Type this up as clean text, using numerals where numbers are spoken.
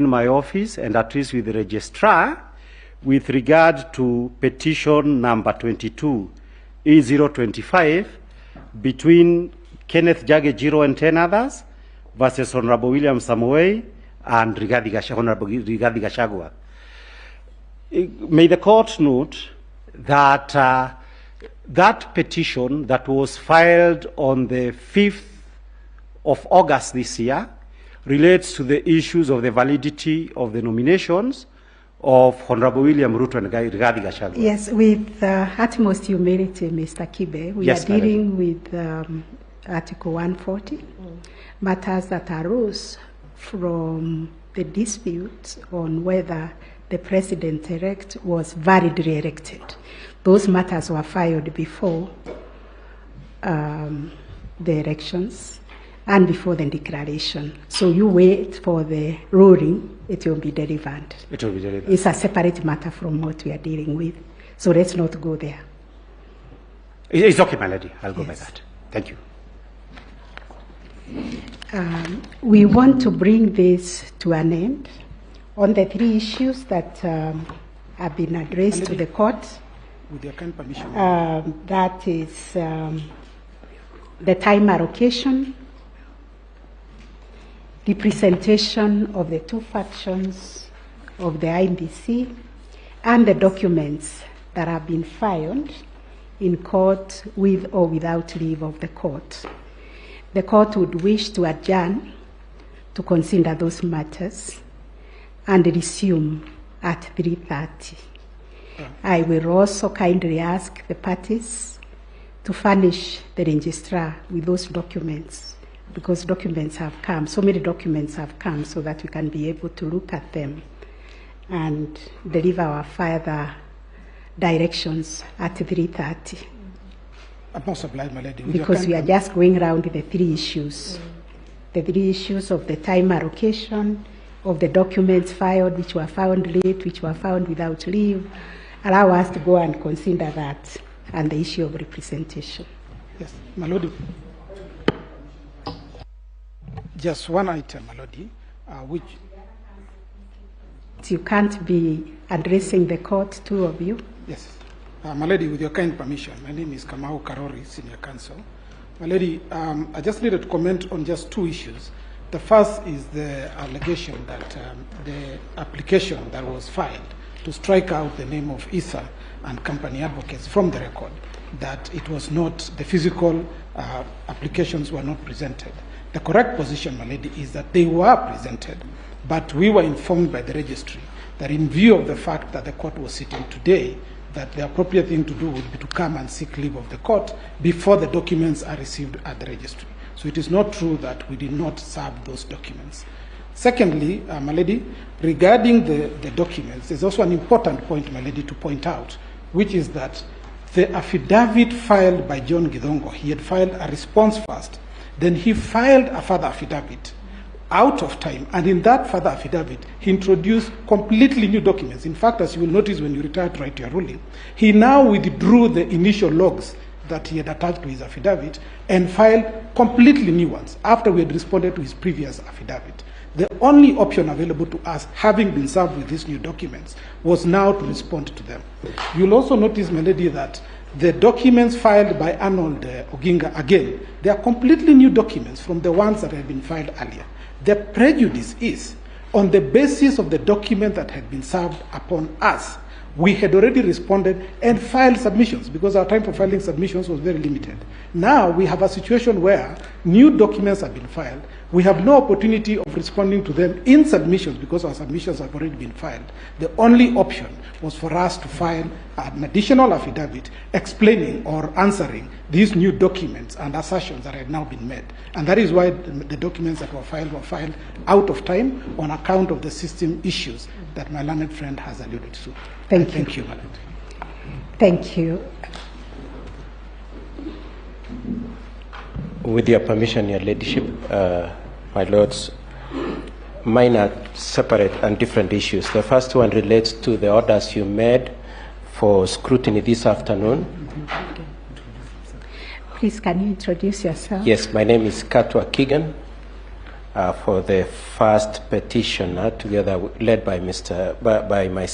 in my office and at least with the registrar with regard to petition number 22 E025 between Kenneth Jagejiro and 10 others versus Honorable William Samoei and Honorable Rigathi Gachagua. May the court note that that petition that was filed on the 5th of August this year relates to the issues of the validity of the nominations of Honorable William Ruto and Rigathi Gachagua. Yes, with utmost humility, Mr. Kibe, we are dealing with Article 140, matters that arose from the dispute on whether the president-elect was validly elected. Those matters were filed before the elections and before the declaration. So you wait for the ruling, it will be delivered. It will be delivered. It's a separate matter from what we are dealing with. So let's not go there. It's okay, my lady. I'll go by that. Thank you. We want to bring this to an end on the three issues that have been addressed to the court. With your kind permission. That is the time allocation, the presentation of the two factions of the IBC, and the documents that have been filed in court with or without leave of the court. The court would wish to adjourn to consider those matters and resume at 3:30. I will also kindly ask the parties to furnish the registrar with those documents, because documents have come, so many documents have come, so that we can be able to look at them and deliver our further directions at 3:30. I'm not obliged, my lady. Because we are just going around the three issues. The three issues of the time allocation, of the documents filed, which were found late, which were found without leave. Allow us to go and consider that, and the issue of representation. Yes, my lady. Just one item, my lady, which... You can't be addressing the court, two of you. Yes. My lady, with your kind permission, my name is Kamau Karori, Senior Counsel. My lady, I just needed to comment on just two issues. The first is the allegation that the application that was filed to strike out the name of ISA and company advocates from the record, that it was not, the physical applications were not presented. The correct position, my lady, is that they were presented, but we were informed by the registry that in view of the fact that the court was sitting today, that the appropriate thing to do would be to come and seek leave of the court before the documents are received at the registry. So it is not true that we did not serve those documents. Secondly, my lady, regarding the documents, there's also an important point, my lady, to point out, which is that the affidavit filed by John Githongo, he had filed a response first, then he filed a further affidavit out of time, and in that further affidavit, he introduced completely new documents. In fact, as you will notice when you retire to write your ruling, he now withdrew the initial logs that he had attached to his affidavit and filed completely new ones after we had responded to his previous affidavit. The only option available to us, having been served with these new documents, was now to respond to them. You'll also notice, my lady, that the documents filed by Arnold Oginga, again, they are completely new documents from the ones that had been filed earlier. The prejudice is, on the basis of the document that had been served upon us, we had already responded and filed submissions because our time for filing submissions was very limited. Now we have a situation where new documents have been filed. We have no opportunity of responding to them in submissions because our submissions have already been filed. The only option was for us to file an additional affidavit explaining or answering these new documents and assertions that had now been made. And that is why the documents that were filed out of time on account of the system issues that my learned friend has alluded to. Thank you, madam. Thank you. With your permission, your ladyship, my lords, mine are separate and different issues. The first one relates to the orders you made for scrutiny this afternoon. Please, can you introduce yourself? Yes, my name is Katwa Keegan. for the first petitioner, led by by myself.